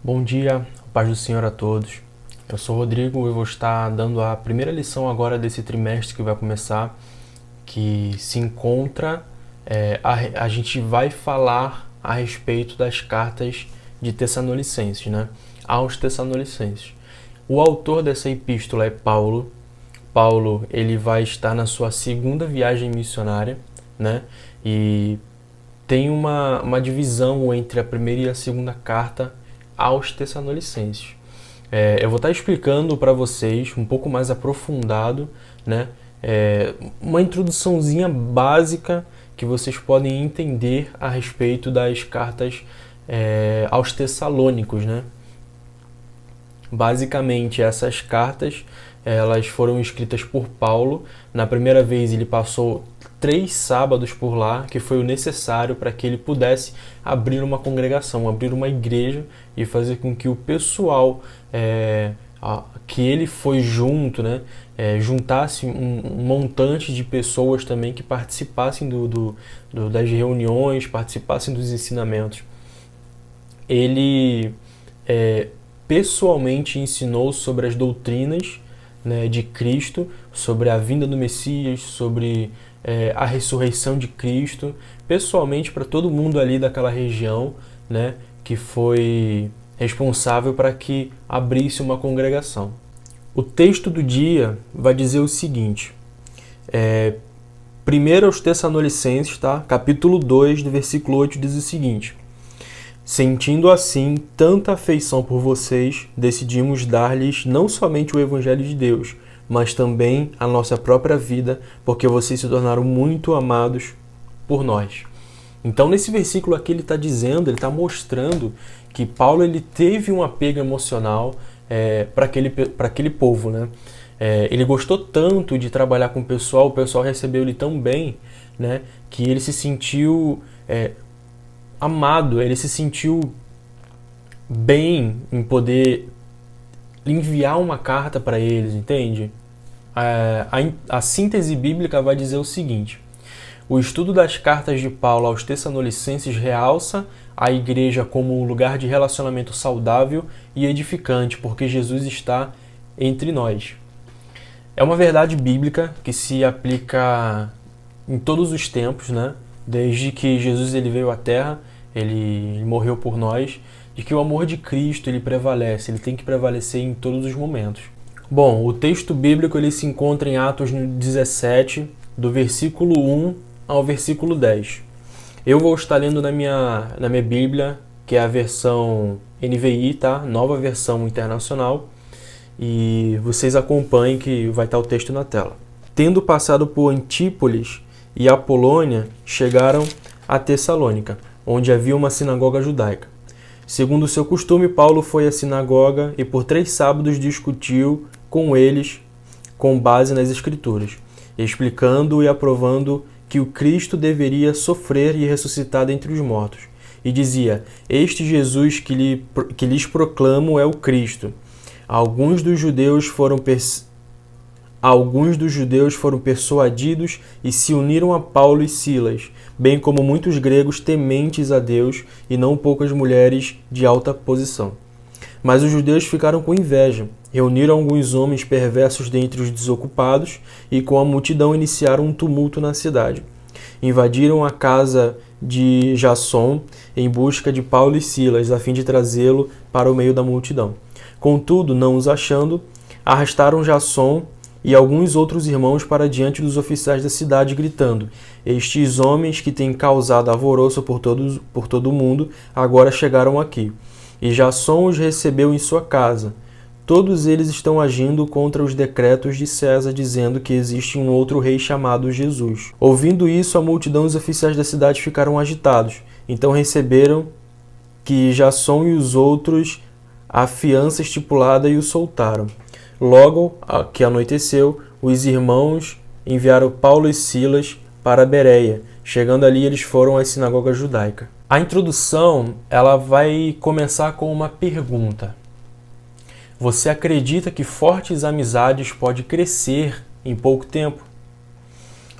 Bom dia, paz do Senhor a todos. Eu sou o Rodrigo e vou estar dando a primeira lição agora desse trimestre que vai começar, que se encontra, a gente vai falar a respeito das cartas de Tessalonicenses, né? Aos Tessalonicenses. O autor dessa epístola é Paulo. Paulo, ele vai estar na sua segunda viagem missionária, né? E tem uma divisão entre a primeira e a segunda carta aos Tessalonicenses. Eu vou estar explicando para vocês um pouco mais aprofundado, né? Uma introduçãozinha básica que vocês podem entender a respeito das cartas aos Tessalônicos, né? Basicamente, essas cartas elas foram escritas por Paulo. Na primeira vez ele passou 3 sábados por lá, que foi o necessário para que ele pudesse abrir uma congregação, abrir uma igreja e fazer com que o pessoal que ele foi junto, né, juntasse um montante de pessoas também que participassem das reuniões, participassem dos ensinamentos. Ele pessoalmente ensinou sobre as doutrinas, né, de Cristo, sobre a vinda do Messias, sobre a ressurreição de Cristo, pessoalmente para todo mundo ali daquela região, né, que foi responsável para que abrisse uma congregação. O texto do dia vai dizer o seguinte, 1 aos Tessalonicenses, tá? Capítulo 2, do versículo 8, diz o seguinte: sentindo assim tanta afeição por vocês, decidimos dar-lhes não somente o Evangelho de Deus, mas também a nossa própria vida, porque vocês se tornaram muito amados por nós. Então, nesse versículo aqui, ele está dizendo, ele está mostrando que Paulo ele teve um apego emocional para aquele povo, né? Ele gostou tanto de trabalhar com o pessoal recebeu ele tão bem, né, que ele se sentiu amado, ele se sentiu bem em poder enviar uma carta para eles, entende? A síntese bíblica vai dizer o seguinte: o estudo das cartas de Paulo aos Tessalonicenses realça a igreja como um lugar de relacionamento saudável e edificante, porque Jesus está entre nós. É uma verdade bíblica que se aplica em todos os tempos, né? Desde que Jesus ele veio à Terra, ele morreu por nós, de que o amor de Cristo ele prevalece, ele tem que prevalecer em todos os momentos. Bom, o texto bíblico ele se encontra em Atos 17, do versículo 1 ao versículo 10. Eu vou estar lendo na minha Bíblia, que é a versão NVI, tá? Nova versão internacional, e vocês acompanhem que vai estar o texto na tela. Tendo passado por Antípolis e Apolônia, chegaram a Tessalônica, onde havia uma sinagoga judaica. Segundo o seu costume, Paulo foi à sinagoga e por 3 sábados discutiu com eles com base nas Escrituras, explicando e aprovando que o Cristo deveria sofrer e ressuscitar dentre os mortos. E dizia: este Jesus que lhes proclamo é o Cristo. Alguns dos judeus foram persuadidos e se uniram a Paulo e Silas, bem como muitos gregos tementes a Deus e não poucas mulheres de alta posição. Mas os judeus ficaram com inveja, reuniram alguns homens perversos dentre os desocupados e com a multidão iniciaram um tumulto na cidade. Invadiram a casa de Jasson em busca de Paulo e Silas, a fim de trazê-lo para o meio da multidão. Contudo, não os achando, arrastaram Jasson e alguns outros irmãos para diante dos oficiais da cidade, gritando: estes homens que têm causado alvoroço por todo o mundo, agora chegaram aqui. E Jasson os recebeu em sua casa. Todos eles estão agindo contra os decretos de César, dizendo que existe um outro rei chamado Jesus. Ouvindo isso, a multidão e os oficiais da cidade ficaram agitados. Então receberam que Jasson e os outros a fiança estipulada e o soltaram. Logo que anoiteceu, os irmãos enviaram Paulo e Silas para Bereia. Chegando ali, eles foram à sinagoga judaica. A introdução ela vai começar com uma pergunta. Você acredita que fortes amizades podem crescer em pouco tempo?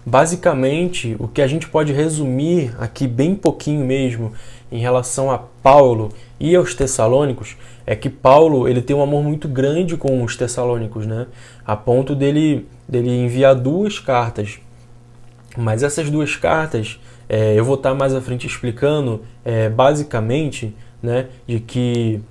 Basicamente, o que a gente pode resumir aqui bem pouquinho mesmo, em relação a Paulo e aos Tessalônicos é que Paulo ele tem um amor muito grande com os Tessalônicos, né? A ponto dele enviar 2 cartas. Mas essas 2 cartas, eu vou estar mais à frente explicando, basicamente, né, de que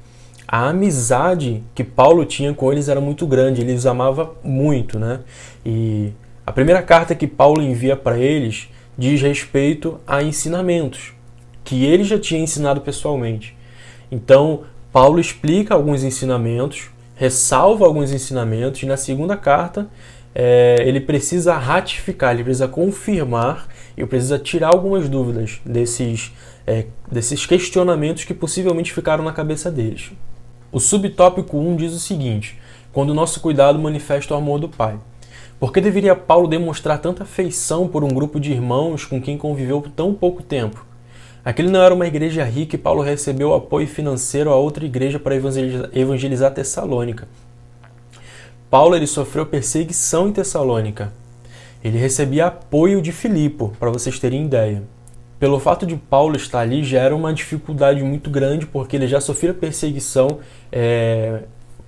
a amizade que Paulo tinha com eles era muito grande, ele os amava muito, né? E a primeira carta que Paulo envia para eles diz respeito a ensinamentos que ele já tinha ensinado pessoalmente. Então, Paulo explica alguns ensinamentos, ressalva alguns ensinamentos, e na segunda carta ele precisa ratificar, ele precisa confirmar e precisa tirar algumas dúvidas desses questionamentos que possivelmente ficaram na cabeça deles. O subtópico 1 diz o seguinte: quando o nosso cuidado manifesta o amor do Pai. Por que deveria Paulo demonstrar tanta afeição por um grupo de irmãos com quem conviveu por tão pouco tempo? Aquele não era uma igreja rica e Paulo recebeu apoio financeiro a outra igreja para evangelizar Tessalônica. Paulo ele sofreu perseguição em Tessalônica. Ele recebia apoio de Filipo, para vocês terem ideia. Pelo fato de Paulo estar ali, já era uma dificuldade muito grande, porque ele já sofreu perseguição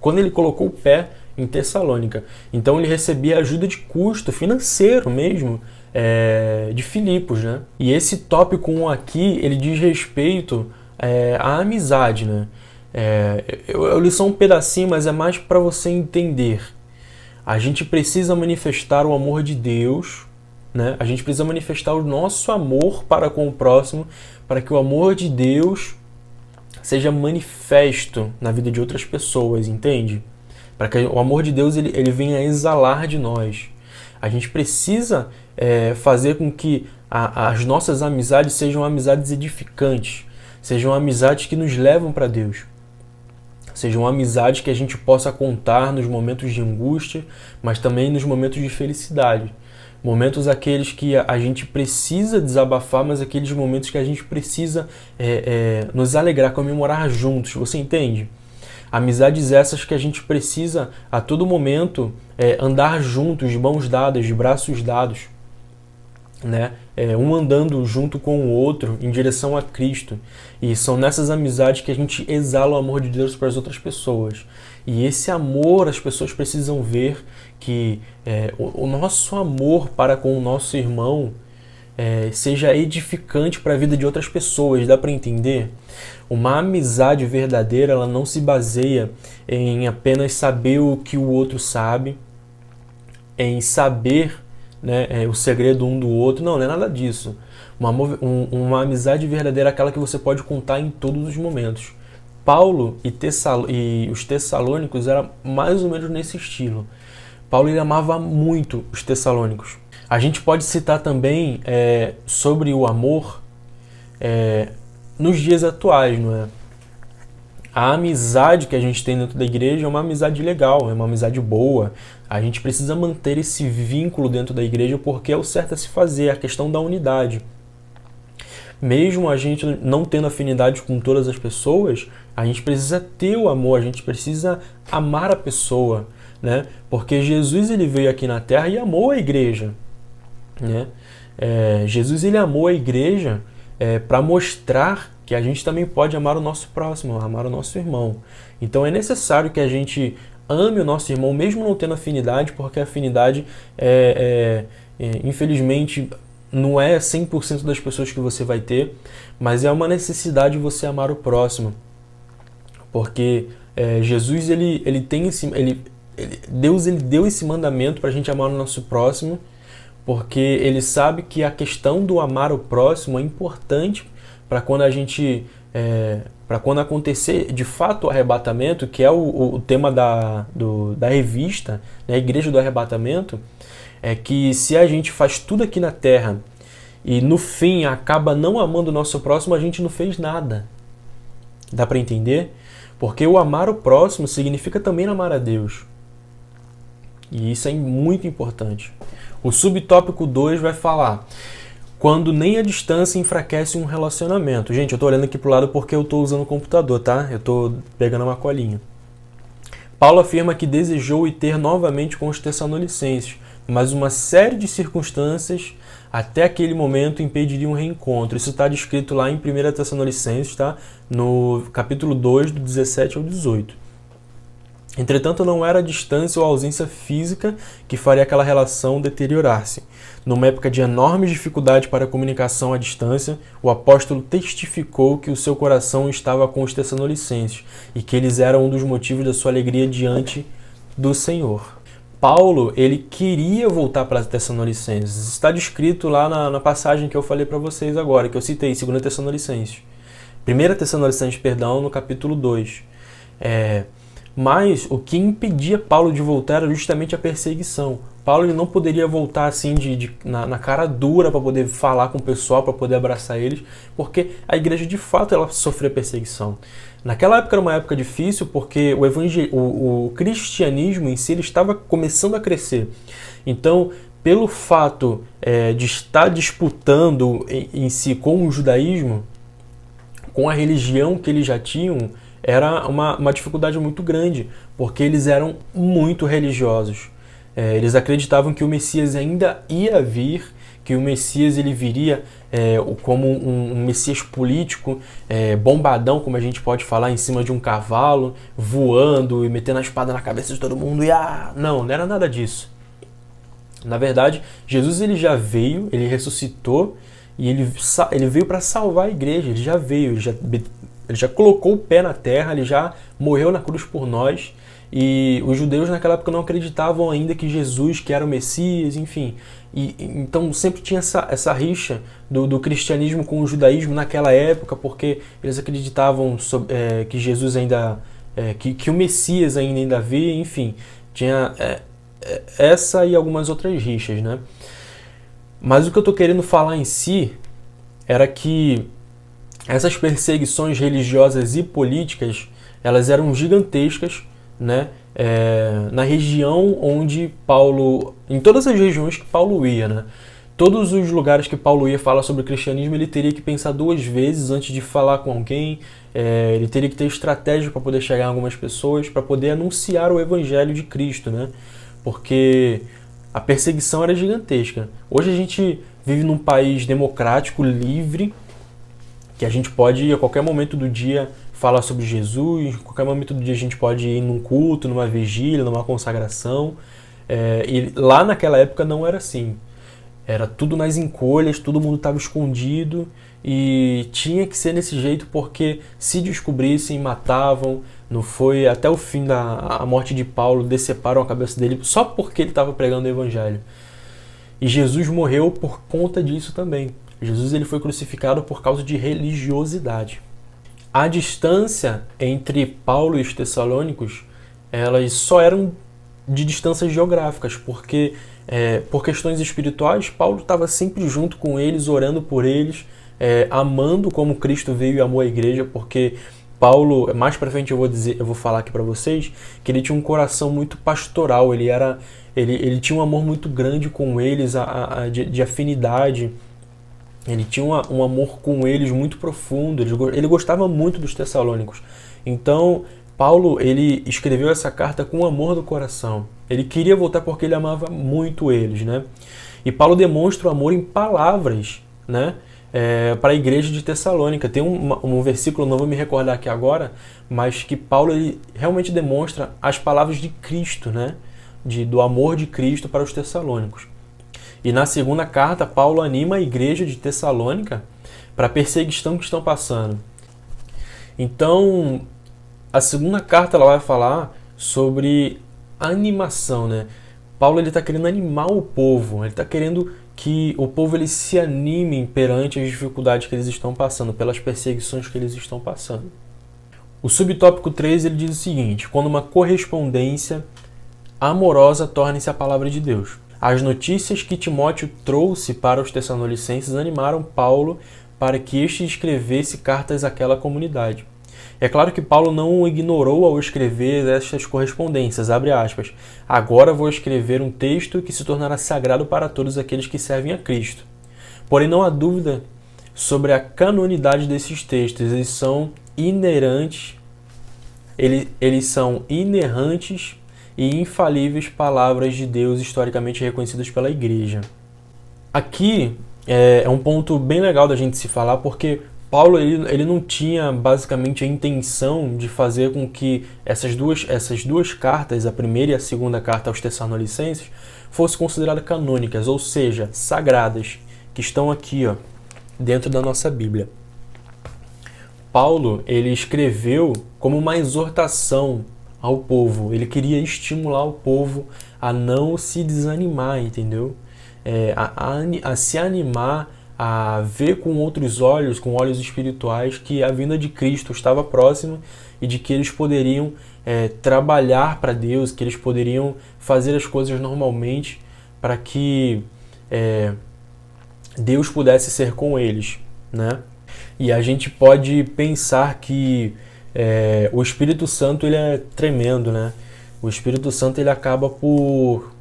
quando ele colocou o pé em Tessalônica. Então ele recebia ajuda de custo financeiro mesmo de Filipos, né? E esse tópico 1 aqui, ele diz respeito à amizade, né? Eu li só um pedacinho, mas é mais para você entender. A gente precisa manifestar o amor de Deus, né? A gente precisa manifestar o nosso amor para com o próximo, para que o amor de Deus seja manifesto na vida de outras pessoas, entende? Para que o amor de Deus ele venha a exalar de nós. A gente precisa fazer com que as nossas amizades sejam amizades edificantes, sejam amizades que nos levam para Deus, sejam amizades que a gente possa contar nos momentos de angústia, mas também nos momentos de felicidade. Momentos aqueles que a gente precisa desabafar, mas aqueles momentos que a gente precisa nos alegrar, comemorar juntos, você entende? Amizades essas que a gente precisa a todo momento andar juntos, de mãos dadas, de braços dados, né? Um andando junto com o outro em direção a Cristo. E são nessas amizades que a gente exala o amor de Deus para as outras pessoas. E esse amor as pessoas precisam ver que o nosso amor para com o nosso irmão seja edificante para a vida de outras pessoas. Dá para entender? Uma amizade verdadeira, ela não se baseia em apenas saber o que o outro sabe, em saber, né, o segredo um do outro. Não é nada disso. Uma amizade verdadeira é aquela que você pode contar em todos os momentos. Paulo e os tessalônicos eram mais ou menos nesse estilo. Paulo ele amava muito os tessalônicos. A gente pode citar também sobre o amor nos dias atuais, não é? A amizade que a gente tem dentro da igreja é uma amizade legal, é uma amizade boa. A gente precisa manter esse vínculo dentro da igreja porque é o certo a se fazer, a questão da unidade. Mesmo a gente não tendo afinidade com todas as pessoas, a gente precisa ter o amor, a gente precisa amar a pessoa, né? Porque Jesus ele veio aqui na Terra e amou a igreja, né? Jesus ele amou a igreja para mostrar que a gente também pode amar o nosso próximo, amar o nosso irmão. Então é necessário que a gente ame o nosso irmão, mesmo não tendo afinidade, porque a afinidade, infelizmente, não é 100% das pessoas que você vai ter, mas é uma necessidade você amar o próximo. Porque Jesus, Deus ele deu esse mandamento para a gente amar o nosso próximo, porque ele sabe que a questão do amar o próximo é importante para quando para quando acontecer de fato o arrebatamento, que é o tema da revista, né, a Igreja do Arrebatamento, é que se a gente faz tudo aqui na Terra e no fim acaba não amando o nosso próximo, a gente não fez nada. Dá para entender? Porque o amar o próximo significa também amar a Deus. E isso é muito importante. O subtópico 2 vai falar: quando nem a distância enfraquece um relacionamento. Gente, eu tô olhando aqui pro lado porque eu tô usando o computador, tá? Eu tô pegando uma colinha. Paulo afirma que desejou ir ter novamente com os Tessalonicenses, mas uma série de circunstâncias até aquele momento impediriam um reencontro. Isso está descrito lá em 1 Tessalonicenses, tá? No capítulo 2, do 17 ao 18. Entretanto, não era a distância ou a ausência física que faria aquela relação deteriorar-se. Numa época de enorme dificuldade para a comunicação à distância, o apóstolo testificou que o seu coração estava com os tessalonicenses e que eles eram um dos motivos da sua alegria diante do Senhor. Paulo, ele queria voltar para Tessalonicenses. Está descrito lá na passagem que eu falei para vocês agora, que eu citei, 2 Tessalonicenses. 1 Tessalonicenses, perdão, no capítulo 2. Mas o que impedia Paulo de voltar era justamente a perseguição. Paulo ele não poderia voltar assim na cara dura para poder falar com o pessoal, para poder abraçar eles, porque a igreja de fato ela sofria perseguição. Naquela época era uma época difícil porque o cristianismo em si ele estava começando a crescer. Então, pelo fato de estar disputando em si com o judaísmo, com a religião que eles já tinham, era uma dificuldade muito grande, porque eles eram muito religiosos. Eles acreditavam que o Messias ainda ia vir, que o Messias ele viria como um Messias político, bombadão, como a gente pode falar, em cima de um cavalo, voando e metendo a espada na cabeça de todo mundo. Não era nada disso. Na verdade, Jesus ele já veio, ele ressuscitou e ele veio para salvar a igreja. Ele já veio, ele já colocou o pé na terra, ele já morreu na cruz por nós. E os judeus naquela época não acreditavam ainda que Jesus, que era o Messias, enfim. Então sempre tinha essa rixa do cristianismo com o judaísmo naquela época, porque eles acreditavam que Jesus ainda... que o Messias ainda via, enfim. Tinha essa e algumas outras rixas, né? Mas o que eu estou querendo falar em si era que essas perseguições religiosas e políticas, elas eram gigantescas, né? Na região onde Paulo... Em todas as regiões que Paulo ia, né? Todos os lugares que Paulo ia falar sobre o cristianismo, ele teria que pensar duas vezes antes de falar com alguém. Ele teria que ter estratégia para poder chegar a algumas pessoas, para poder anunciar o evangelho de Cristo, né? Porque a perseguição era gigantesca. Hoje a gente vive num país democrático, livre, que a gente pode, a qualquer momento do dia, falar sobre Jesus, a qualquer momento do dia a gente pode ir num culto, numa vigília, numa consagração. E lá naquela época não era assim. Era tudo nas encolhas, todo mundo estava escondido e tinha que ser desse jeito porque se descobrissem, matavam. Não foi até o fim da morte de Paulo, deceparam a cabeça dele só porque ele estava pregando o evangelho. E Jesus morreu por conta disso também. Jesus ele foi crucificado por causa de religiosidade. A distância entre Paulo e os tessalônicos, elas só eram de distâncias geográficas, porque por questões espirituais, Paulo estava sempre junto com eles, orando por eles, amando como Cristo veio e amou a igreja, porque Paulo, mais para frente eu vou falar aqui para vocês, que ele tinha um coração muito pastoral, ele tinha um amor muito grande com eles, de afinidade. Ele tinha um amor com eles muito profundo, ele gostava muito dos tessalônicos. Então, Paulo ele escreveu essa carta com amor do coração. Ele queria voltar porque ele amava muito eles, né? E Paulo demonstra o amor em palavras, né? Para a igreja de Tessalônica. Tem um versículo, não vou me recordar aqui agora, mas que Paulo ele realmente demonstra as palavras de Cristo, né? Do amor de Cristo para os tessalônicos. E na segunda carta, Paulo anima a igreja de Tessalônica para a perseguição que estão passando. Então, a segunda carta ela vai falar sobre animação, né? Paulo está querendo animar o povo, ele está querendo que o povo ele se anime perante as dificuldades que eles estão passando, pelas perseguições que eles estão passando. O subtópico 3 ele diz o seguinte: quando uma correspondência amorosa torne-se a palavra de Deus. As notícias que Timóteo trouxe para os tessalonicenses animaram Paulo para que este escrevesse cartas àquela comunidade. É claro que Paulo não ignorou ao escrever estas correspondências, abre aspas, agora vou escrever um texto que se tornará sagrado para todos aqueles que servem a Cristo. Porém, não há dúvida sobre a canonidade desses textos, eles são inerrantes e infalíveis palavras de Deus historicamente reconhecidas pela Igreja. Aqui é um ponto bem legal da gente se falar, porque Paulo ele não tinha basicamente a intenção de fazer com que essas duas cartas, a primeira e a segunda carta aos Tessalonicenses, fossem consideradas canônicas, ou seja, sagradas, que estão aqui, ó, dentro da nossa Bíblia. Paulo ele escreveu como uma exortação ao povo. Ele queria estimular o povo a não se desanimar, entendeu? A se animar, a ver com outros olhos, com olhos espirituais, que a vinda de Cristo estava próxima e de que eles poderiam trabalhar para Deus, que eles poderiam fazer as coisas normalmente para que Deus pudesse ser com eles, né? E a gente pode pensar que o Espírito Santo ele é tremendo, né? O Espírito Santo ele acaba por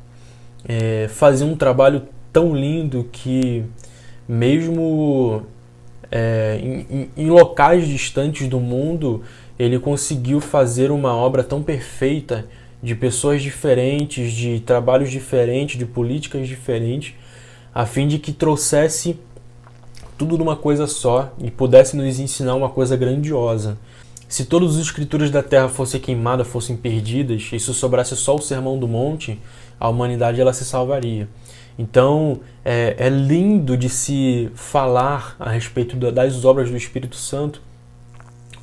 fazer um trabalho tão lindo que mesmo em locais distantes do mundo, ele conseguiu fazer uma obra tão perfeita de pessoas diferentes, de trabalhos diferentes, de políticas diferentes, a fim de que trouxesse tudo numa coisa só e pudesse nos ensinar uma coisa grandiosa. Se todas as escrituras da terra fossem queimadas, fossem perdidas, e se sobrasse só o Sermão do Monte, a humanidade ela se salvaria. Então, é lindo de se falar a respeito das obras do Espírito Santo,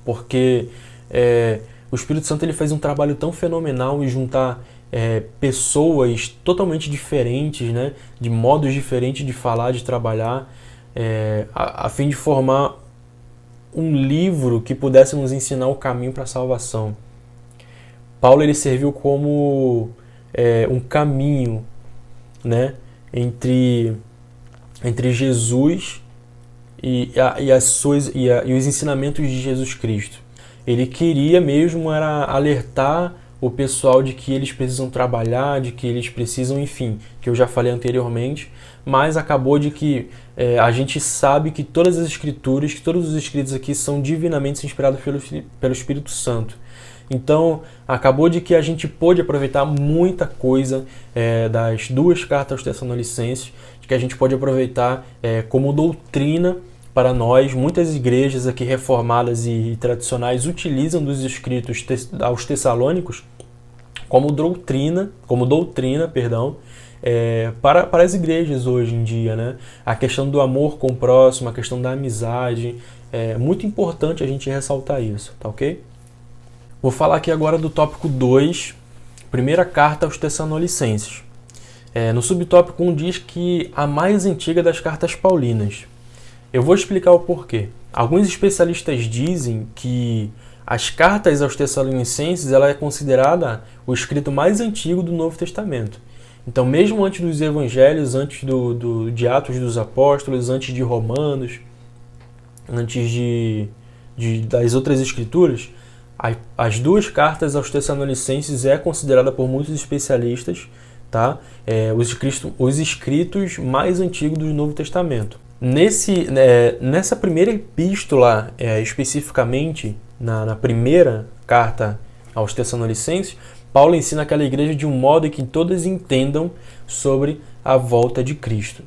porque o Espírito Santo ele fez um trabalho tão fenomenal em juntar pessoas totalmente diferentes, né, de modos diferentes de falar, de trabalhar, a fim de formar um livro que pudesse nos ensinar o caminho para a salvação. Paulo ele serviu como um caminho, né, entre Jesus e os ensinamentos de Jesus Cristo. Ele queria mesmo era alertar o pessoal de que eles precisam trabalhar, de que eles precisam, enfim, que eu já falei anteriormente, mas acabou de que a gente sabe que todas as escrituras, que todos os escritos aqui são divinamente inspirados pelo Espírito Santo. Então, acabou de que a gente pôde aproveitar muita coisa das duas cartas aos Tessalonicenses, que a gente pode aproveitar como doutrina para nós. Muitas igrejas aqui reformadas e tradicionais utilizam dos escritos aos Tessalônicos como doutrina, para as igrejas hoje em dia, né? A questão do amor com o próximo, a questão da amizade, é muito importante a gente ressaltar isso, tá ok? Vou falar aqui agora do tópico 2, primeira carta aos Tessalonicenses. No subtópico 1 diz que a mais antiga das cartas paulinas. Eu vou explicar o porquê. Alguns especialistas dizem que as cartas aos Tessalonicenses ela é considerada o escrito mais antigo do Novo Testamento. Então, mesmo antes dos evangelhos, antes de Atos dos Apóstolos, antes de Romanos, antes das outras escrituras, as duas cartas aos Tessalonicenses é considerada por muitos especialistas, tá? Os escritos mais antigos do Novo Testamento. Nessa primeira epístola, especificamente, na primeira carta aos Tessalonicenses, Paulo ensina aquela igreja de um modo em que todos entendam sobre a volta de Cristo.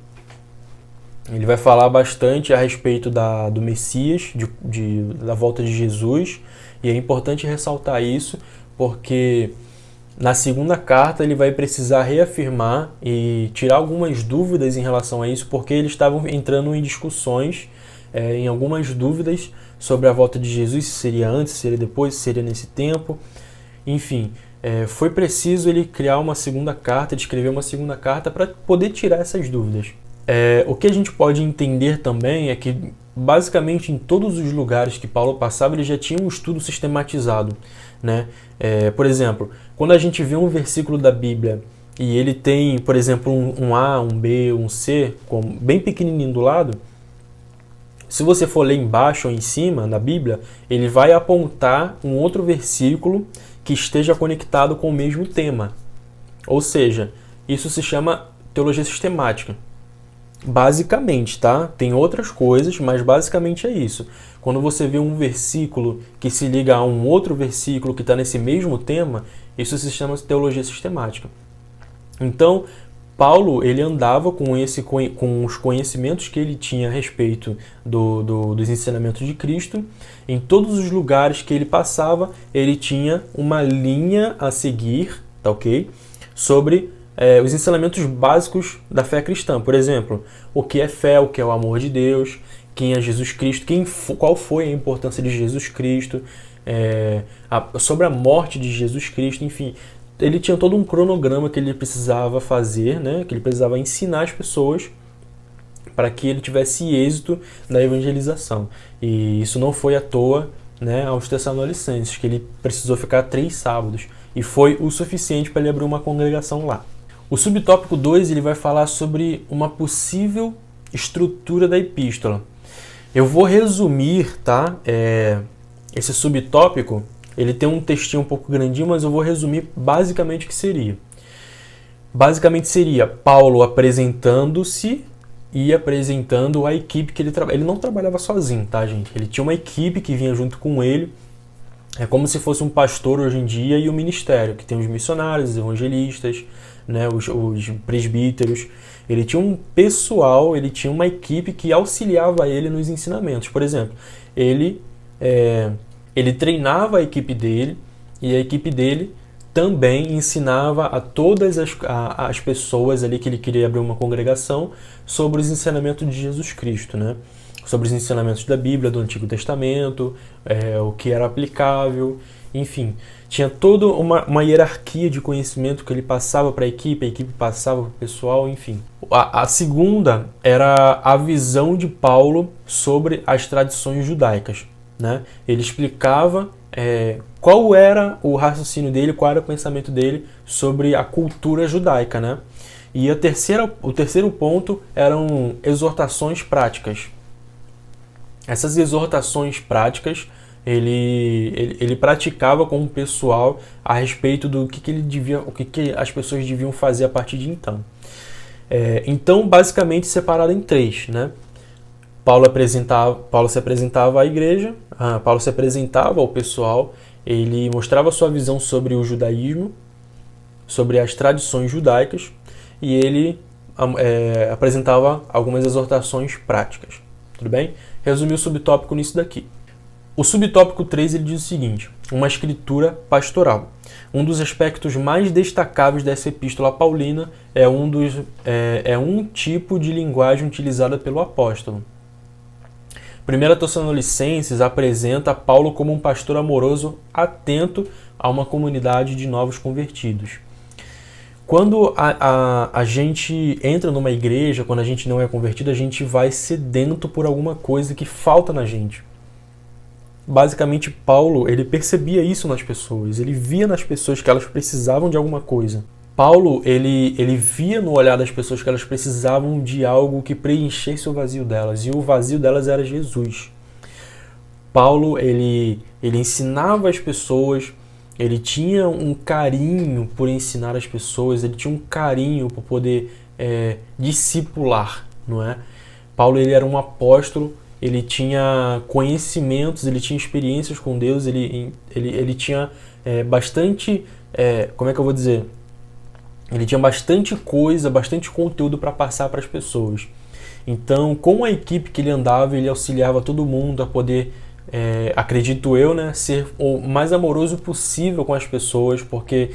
Ele vai falar bastante a respeito do Messias, da volta de Jesus, e é importante ressaltar isso, porque na segunda carta ele vai precisar reafirmar e tirar algumas dúvidas em relação a isso, porque eles estavam entrando em discussões, em algumas dúvidas sobre a volta de Jesus, se seria antes, se seria depois, se seria nesse tempo, enfim. Foi preciso ele criar uma segunda carta, escrever uma segunda carta para poder tirar essas dúvidas. O que a gente pode entender também é que, basicamente, em todos os lugares que Paulo passava, ele já tinha um estudo sistematizado, né? Por exemplo, quando a gente vê um versículo da Bíblia e ele tem, por exemplo, um A, um B, um C, bem pequenininho do lado, se você for ler embaixo ou em cima na Bíblia, ele vai apontar um outro versículo que esteja conectado com o mesmo tema. Ou seja, isso se chama teologia sistemática. Basicamente, tá? Tem outras coisas, mas basicamente é isso. Quando você vê um versículo que se liga a um outro versículo que está nesse mesmo tema, isso se chama teologia sistemática. Então, Paulo, ele andava com os conhecimentos que ele tinha a respeito dos ensinamentos de Cristo. Em todos os lugares que ele passava, ele tinha uma linha a seguir, tá ok? Sobre os ensinamentos básicos da fé cristã. Por exemplo, o que é fé, o que é o amor de Deus, quem é Jesus Cristo, qual foi a importância de Jesus Cristo, sobre a morte de Jesus Cristo, enfim. Ele tinha todo um cronograma que ele precisava fazer, né? Que ele precisava ensinar as pessoas para que ele tivesse êxito na evangelização. E isso não foi à toa, né, aos Tessalonicenses, que ele precisou ficar 3 sábados. E foi o suficiente para ele abrir uma congregação lá. O subtópico 2 ele vai falar sobre uma possível estrutura da epístola. Eu vou resumir, tá? Esse subtópico. Ele tem um textinho um pouco grandinho, mas eu vou resumir basicamente o que seria. Basicamente seria Paulo apresentando-se e apresentando a equipe que ele trabalha. Ele não trabalhava sozinho, tá, gente? Ele tinha uma equipe que vinha junto com ele. É como se fosse um pastor hoje em dia e o ministério, que tem os missionários, os evangelistas, né, os presbíteros. Ele tinha um pessoal, ele tinha uma equipe que auxiliava ele nos ensinamentos. Por exemplo, ele treinava a equipe dele e a equipe dele também ensinava a todas as pessoas ali que ele queria abrir uma congregação sobre os ensinamentos de Jesus Cristo, né? Sobre os ensinamentos da Bíblia, do Antigo Testamento, o que era aplicável, enfim. Tinha toda uma hierarquia de conhecimento que ele passava para a equipe passava para o pessoal, enfim. A segunda era a visão de Paulo sobre as tradições judaicas, né? Ele explicava qual era o raciocínio dele, qual era o pensamento dele sobre a cultura judaica, né? E o terceiro ponto eram exortações práticas. Essas exortações práticas ele praticava com o pessoal a respeito do o que as pessoas deviam fazer a partir de então. Então, basicamente separado em 3, né? Paulo se apresentava à igreja, Paulo se apresentava ao pessoal, ele mostrava sua visão sobre o judaísmo, sobre as tradições judaicas, e ele apresentava algumas exortações práticas. Tudo bem? Resumi o subtópico nisso daqui. O subtópico 3 ele diz o seguinte: uma escritura pastoral. Um dos aspectos mais destacáveis dessa epístola paulina é um tipo de linguagem utilizada pelo apóstolo. 1 Tessalonicenses apresenta Paulo como um pastor amoroso, atento a uma comunidade de novos convertidos. Quando a gente entra numa igreja, quando a gente não é convertido, a gente vai sedento por alguma coisa que falta na gente. Basicamente, Paulo, ele percebia isso nas pessoas, ele via nas pessoas que elas precisavam de alguma coisa. Paulo, ele via no olhar das pessoas que elas precisavam de algo que preenchesse o vazio delas, e o vazio delas era Jesus. Paulo, ele ensinava as pessoas, ele tinha um carinho por ensinar as pessoas, ele tinha um carinho por poder discipular, não é? Paulo, ele era um apóstolo, ele tinha conhecimentos, ele tinha experiências com Deus, ele tinha bastante, como é que eu vou dizer? Ele tinha bastante coisa, bastante conteúdo para passar para as pessoas. Então, com a equipe que ele andava, ele auxiliava todo mundo a poder, acredito eu, né, ser o mais amoroso possível com as pessoas, porque,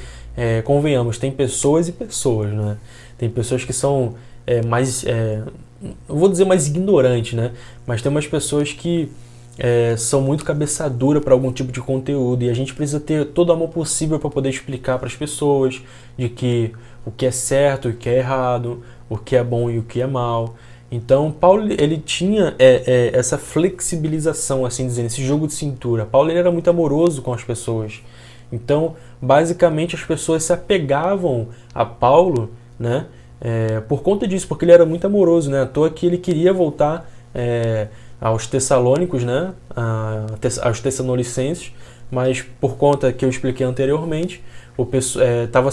convenhamos, tem pessoas e pessoas, né? Tem pessoas que são mais, não vou dizer mais ignorantes, né? Mas tem umas pessoas que são muito cabeça dura para algum tipo de conteúdo, e a gente precisa ter todo o amor possível para poder explicar para as pessoas de que o que é certo e o que é errado, o que é bom e o que é mal. Então, Paulo, ele tinha essa flexibilização, assim dizendo, esse jogo de cintura. Paulo, ele era muito amoroso com as pessoas. Então, basicamente, as pessoas se apegavam a Paulo, né, por conta disso, porque ele era muito amoroso, né? À toa que ele queria voltar aos Tessalônicos, né, aos Tessalonicenses, mas por conta que eu expliquei anteriormente, o pessoal estava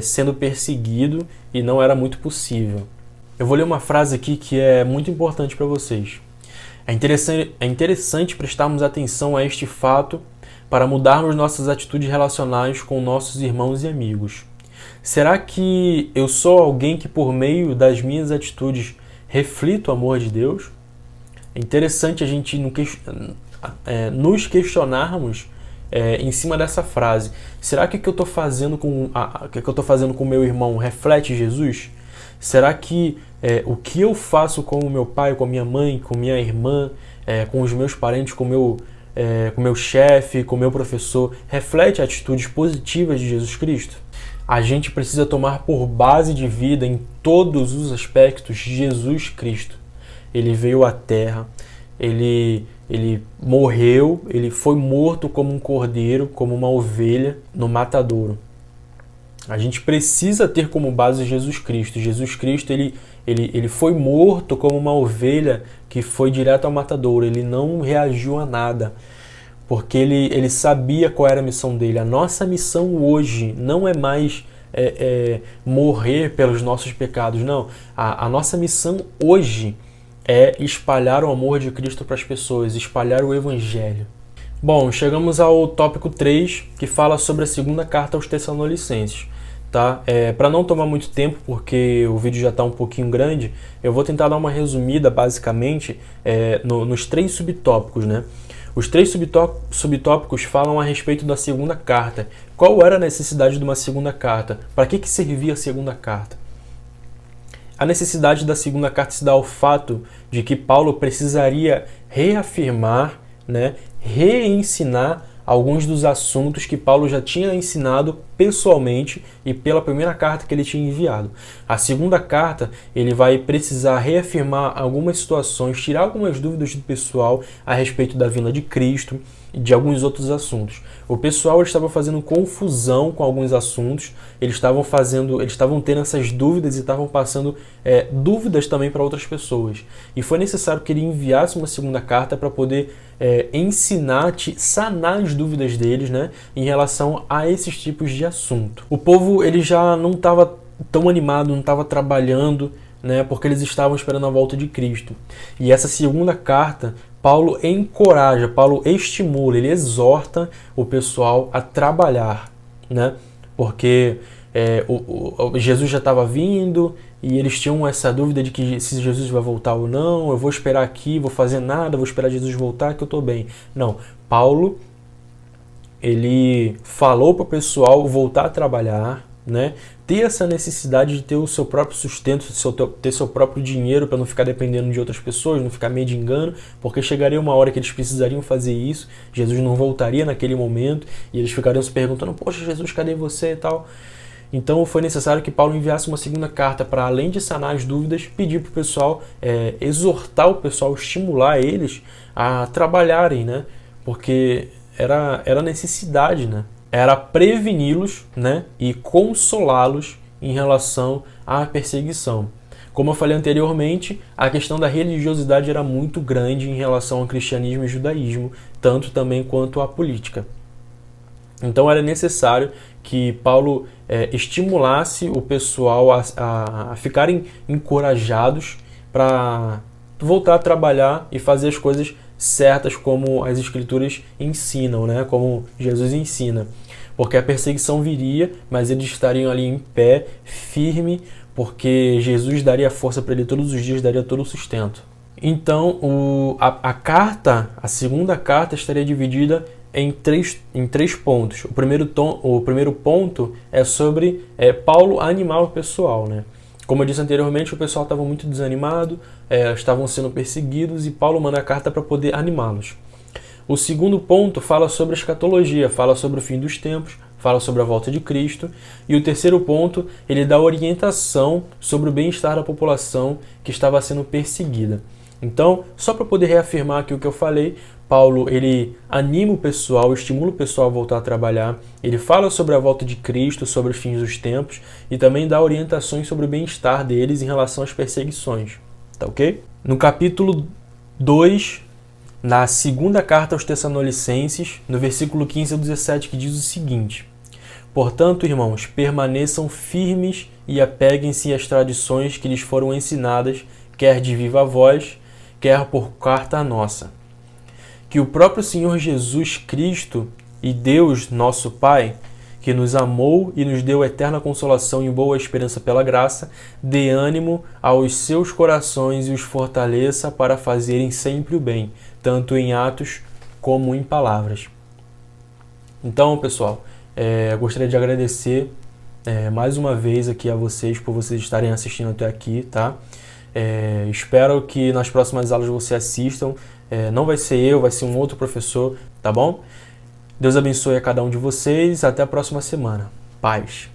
sendo perseguido e não era muito possível. Eu vou ler uma frase aqui que é muito importante para vocês. É interessante prestarmos atenção a este fato para mudarmos nossas atitudes relacionais com nossos irmãos e amigos. Será que eu sou alguém que, por meio das minhas atitudes, reflito o amor de Deus? É interessante a gente nos questionarmos em cima dessa frase. Será que o que eu estou fazendo com o meu irmão reflete Jesus? Será que o que eu faço com o meu pai, com a minha mãe, com minha irmã, com os meus parentes, com o meu chefe, com o meu professor, reflete atitudes positivas de Jesus Cristo? A gente precisa tomar por base de vida em todos os aspectos Jesus Cristo. Ele veio à Terra, ele morreu, ele foi morto como um cordeiro, como uma ovelha no matadouro. A gente precisa ter como base Jesus Cristo. Jesus Cristo, ele foi morto como uma ovelha que foi direto ao matadouro. Ele não reagiu a nada, porque ele sabia qual era a missão dele. A nossa missão hoje não é mais morrer pelos nossos pecados, não. A nossa missão hoje é espalhar o amor de Cristo para as pessoas, espalhar o Evangelho. Bom, chegamos ao tópico 3, que fala sobre a segunda carta aos Tessalonicenses. Tá? Para não tomar muito tempo, porque o vídeo já está um pouquinho grande, eu vou tentar dar uma resumida, basicamente, nos 3 subtópicos. Né? Os 3 subtópicos falam a respeito da segunda carta. Qual era a necessidade de uma segunda carta? Para que servia a segunda carta? A necessidade da segunda carta se dá ao fato de que Paulo precisaria reafirmar, né, reensinar alguns dos assuntos que Paulo já tinha ensinado pessoalmente e pela primeira carta que ele tinha enviado. A segunda carta, ele vai precisar reafirmar algumas situações, tirar algumas dúvidas do pessoal a respeito da vinda de Cristo e de alguns outros assuntos. O pessoal estava fazendo confusão com alguns assuntos, eles estavam tendo essas dúvidas e estavam passando dúvidas também para outras pessoas. E foi necessário que ele enviasse uma segunda carta para poder ensinar, sanar as dúvidas deles, né, em relação a esses tipos de assunto. O povo ele já não estava tão animado, não estava trabalhando, né, porque eles estavam esperando a volta de Cristo. E essa segunda carta, Paulo encoraja, Paulo estimula, ele exorta o pessoal a trabalhar, né, porque Jesus já estava vindo e eles tinham essa dúvida de que se Jesus vai voltar ou não, eu vou esperar aqui, vou fazer nada, vou esperar Jesus voltar que eu estou bem. Não, Paulo, ele falou para o pessoal voltar a trabalhar, né? Ter essa necessidade de ter o seu próprio sustento, ter seu próprio dinheiro para não ficar dependendo de outras pessoas, não ficar mendigando, porque chegaria uma hora que eles precisariam fazer isso, Jesus não voltaria naquele momento e eles ficariam se perguntando, poxa, Jesus, cadê você e tal? Então foi necessário que Paulo enviasse uma segunda carta para, além de sanar as dúvidas, pedir para o pessoal, exortar o pessoal, estimular eles a trabalharem, né? Porque era necessidade, né? Era preveni-los, né, e consolá-los em relação à perseguição. Como eu falei anteriormente, a questão da religiosidade era muito grande em relação ao cristianismo e judaísmo, tanto também quanto à política. Então era necessário que Paulo estimulasse o pessoal a ficarem encorajados para voltar a trabalhar e fazer as coisas certas como as Escrituras ensinam, né? Como Jesus ensina. Porque a perseguição viria, mas eles estariam ali em pé, firme, porque Jesus daria força para ele todos os dias, daria todo o sustento. Então, a segunda carta estaria dividida em três pontos. O primeiro ponto é sobre Paulo animar o pessoal, né? Como eu disse anteriormente, o pessoal estava muito desanimado, estavam sendo perseguidos e Paulo manda a carta para poder animá-los. O segundo ponto fala sobre a escatologia, fala sobre o fim dos tempos, fala sobre a volta de Cristo. E o terceiro ponto, ele dá orientação sobre o bem-estar da população que estava sendo perseguida. Então, só para poder reafirmar aqui o que eu falei, Paulo ele anima o pessoal, estimula o pessoal a voltar a trabalhar, ele fala sobre a volta de Cristo, sobre os fins dos tempos e também dá orientações sobre o bem-estar deles em relação às perseguições. Tá ok? No capítulo 2, na segunda carta aos Tessalonicenses, no versículo 15 ao 17, que diz o seguinte: Portanto, irmãos, permaneçam firmes e apeguem-se às tradições que lhes foram ensinadas, quer de viva voz, quer por carta nossa. Que o próprio Senhor Jesus Cristo e Deus, nosso Pai, que nos amou e nos deu eterna consolação e boa esperança pela graça, dê ânimo aos seus corações e os fortaleça para fazerem sempre o bem, tanto em atos como em palavras. Então, pessoal, gostaria de agradecer mais uma vez aqui a vocês por vocês estarem assistindo até aqui, tá? Espero que nas próximas aulas vocês assistam. Não vai ser eu, vai ser um outro professor, tá bom? Deus abençoe a cada um de vocês. Até a próxima semana. Paz.